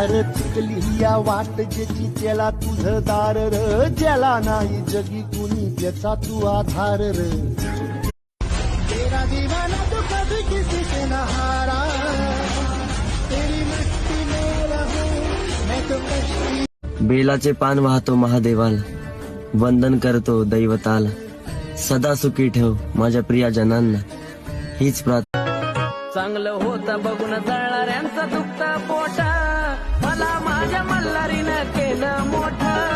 पार चुकली या वाट ज्याची त्याला तुझं दार र, ज्याला नाही जगी कुणी त्याचा तू आधार र. तेरा दीवाना तो कभी किसी से न हारा, तेरी मस्ती में रहूं मैं तो कश्ती. बेलाचे पान वाहतो महादेवाला, वंदन करतो दैवताला. सदा सुखी ठेव माझ्या प्रियजनांना, हीच प्रार्थना. चांगलं होतं बघून जळणाऱ्यांचं दुखतं पोट, मला माझ्या मल्हारीनं केलं मोठं.